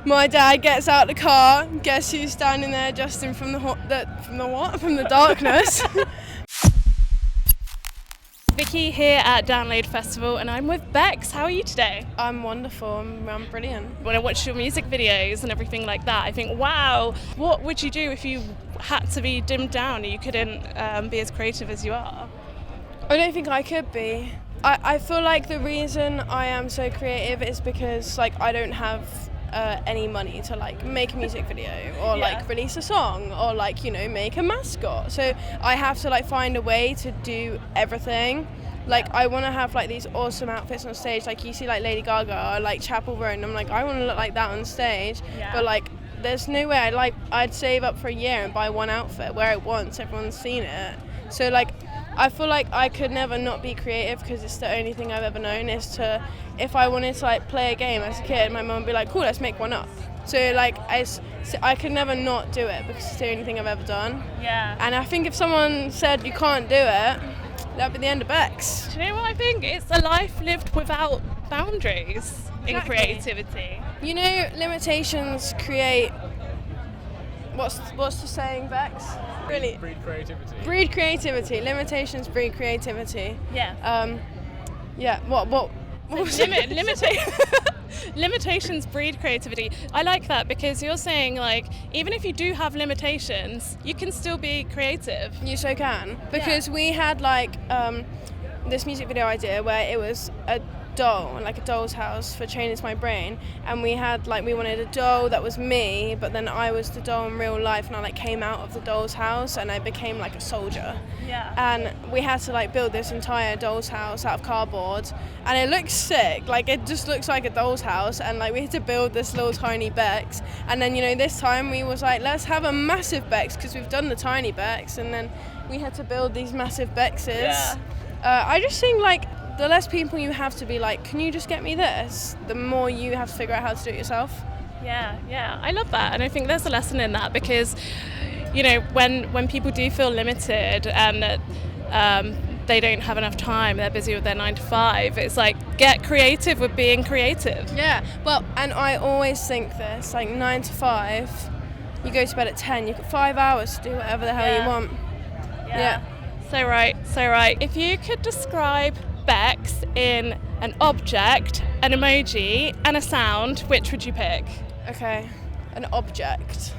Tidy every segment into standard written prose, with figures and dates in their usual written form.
My dad gets out the car. Guess who's standing there? Justin from the darkness. Vicky here at Download Festival, and I'm with Bexx. How are you today? I'm wonderful. I'm brilliant. When I watch your music videos and everything like that, I think, wow, what would you do if you had to be dimmed down and you couldn't be as creative as you are? I don't think I could be. I feel like the reason I am so creative is because I don't have any money to make a music video or release a song or make a mascot. So I have to find a way to do everything. I want to have these awesome outfits on stage. You see Lady Gaga or Chapel Roan. I'm I want to look like that on stage. Yeah. But there's no way I'd save up for a year and buy one outfit, wear it once, everyone's seen it. So I feel like I could never not be creative because it's the only thing I've ever known is to, if I wanted to play a game as a kid, my mum would be cool, let's make one up. So I could never not do it because it's the only thing I've ever done. Yeah. And I think if someone said you can't do it, that'd be the end of Bexx. Do you know what I think? It's a life lived without boundaries in creativity. You know, limitations create... What's the saying, Bexx? Really? Breed creativity. Breed creativity. Limitations breed creativity. Yeah. Yeah. What was Limitations breed creativity. I like that because you're saying even if you do have limitations, you can still be creative. You so can. Because we had this music video idea where it was a doll, a doll's house for Training to My Brain, and we had we wanted a doll that was me, but then I was the doll in real life, and I came out of the doll's house and I became a soldier. Yeah. And we had to build this entire doll's house out of cardboard, and it looks sick. It just looks like a doll's house, and we had to build this little tiny Bexx. And then this time we was let's have a massive Bexx because we've done the tiny Bexx, and then we had to build these massive Bexxes. Yeah. I just think the less people you have to be can you just get me this, the more you have to figure out how to do it yourself. Yeah, I love that, and I think there's a lesson in that because, when people do feel limited and that they don't have enough time, they're busy with their 9 to 5, it's get creative with being creative. Yeah, well, and I always think this, 9 to 5, you go to bed at 10, you've got 5 hours to do whatever the hell you want. Yeah. So right. If you could describe Bexx in an object, an emoji, and a sound, which would you pick? Okay, an object.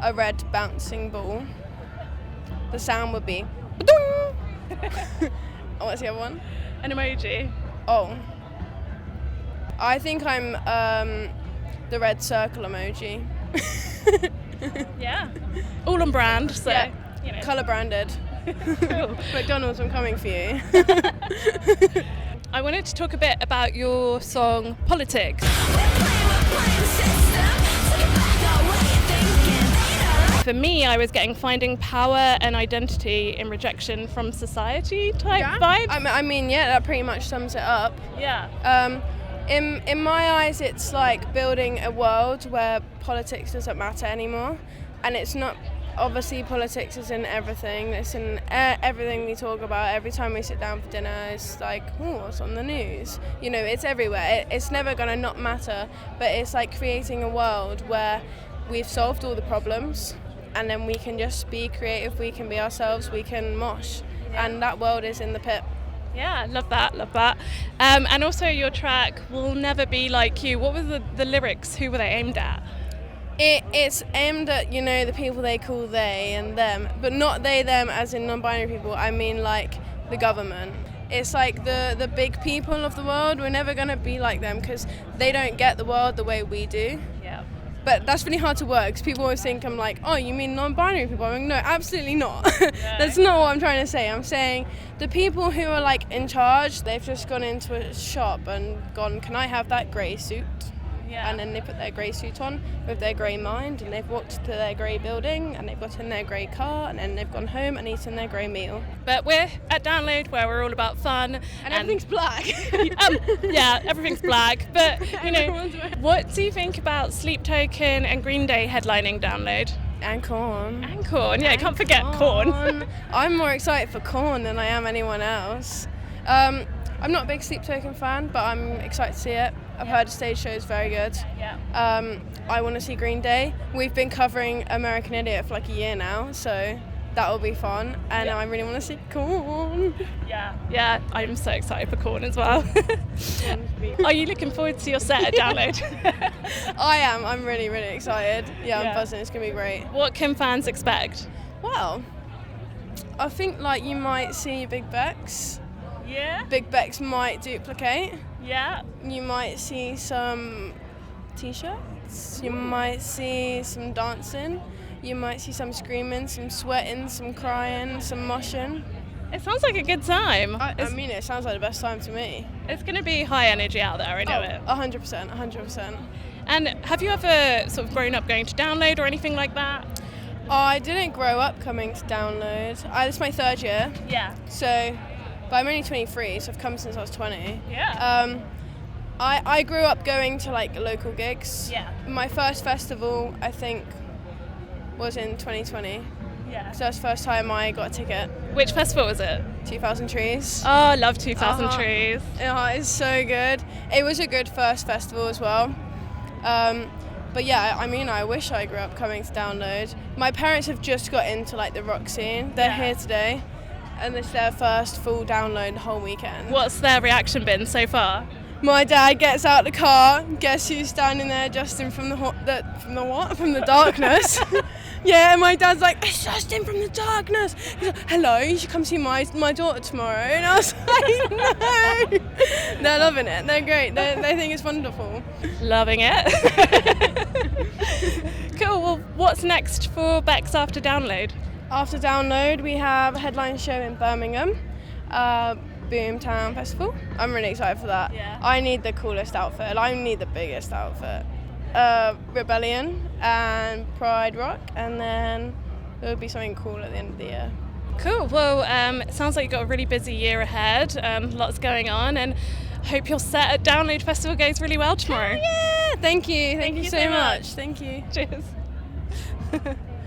A red bouncing ball. The sound would be ba-dong! Oh, what's the other one? An emoji. Oh. I think I'm the red circle emoji. Yeah. All on brand, so Colour branded. Cool. McDonald's, I'm coming for you. I wanted to talk a bit about your song Politixs. For me, I was finding power and identity in rejection from society type vibe. I mean, that pretty much sums it up. Yeah. In my eyes, it's building a world where politics doesn't matter anymore, and it's not. Obviously, politics is in everything. It's in everything we talk about. Every time we sit down for dinner, it's what's on the news? It's everywhere. It's never going to not matter, but it's creating a world where we've solved all the problems, and then we can just be creative, we can be ourselves, we can mosh. Yeah. And that world is in the pit. Yeah, love that. And also your track, Will Never Be Like You. What were the lyrics? Who were they aimed at? It's aimed at, the people they call they and them, but not they, them as in non-binary people. I mean the government. It's the big people of the world. We're never going to be like them because they don't get the world the way we do. Yeah. But that's really hard to work because people always think I'm oh, you mean non-binary people? I'm no, absolutely not. That's not what I'm trying to say. I'm saying the people who are in charge, they've just gone into a shop and gone, can I have that grey suit? Yeah. And then they put their grey suit on with their grey mind, and they've walked to their grey building, and they've got in their grey car, and then they've gone home and eaten their grey meal. But we're at Download, where we're all about fun. And everything's black. Yeah, everything's black. But, what do you think about Sleep Token and Green Day headlining Download? And Korn. Yeah, can't forget Korn. I'm more excited for Korn than I am anyone else. I'm not a big Sleep Token fan, but I'm excited to see it. I've heard the stage show is very good. Yeah. I want to see Green Day. We've been covering American Idiot for like a year now, so that will be fun. And I really want to see Korn. Yeah, I'm so excited for Korn as well. Are you looking forward to your set at Download? I am. I'm really, really excited. Yeah, I'm buzzing. It's going to be great. What can fans expect? Well, I think like you might see Big Bexx. Yeah. Big Bexx might duplicate. Yeah. You might see some t-shirts. You might see some dancing. You might see some screaming, some sweating, some crying, some moshing. It sounds like a good time. I mean, it sounds like the best time to me. It's going to be high energy out there, I know it. 100%, 100%. And have you ever sort of grown up going to Download or anything like that? I didn't grow up coming to Download. This is my third year. Yeah. So, but I'm only 23, so I've come since I was 20. Yeah. I grew up going to like local gigs. Yeah. My first festival, I think, was in 2020. Yeah. So that's the first time I got a ticket. Which festival was it? 2000 Trees. Oh, I love 2000 Trees. Yeah, it's so good. It was a good first festival as well. But yeah, I mean, I wish I grew up coming to Download. My parents have just got into like the rock scene. They're here today, and it's their first full Download the whole weekend. What's their reaction been so far? My dad gets out the car. Guess who's standing there? Justin from the darkness. Yeah, and my dad's like, it's Justin from the darkness. He's like, hello, you should come see my daughter tomorrow. And I was like, no. They're loving it. They're great. They think it's wonderful. Loving it. Cool. Well, what's next for Bexx after Download? After Download, we have a headline show in Birmingham. Boomtown Festival. I'm really excited for that. Yeah. I need the coolest outfit. I need the biggest outfit. Rebellion and Pride Rock, and then there'll be something cool at the end of the year. Cool. Well, it sounds like you've got a really busy year ahead. Lots going on, and hope your set at Download Festival goes really well tomorrow. Yeah. Thank you. Thank you so much. much. Thank you. Cheers.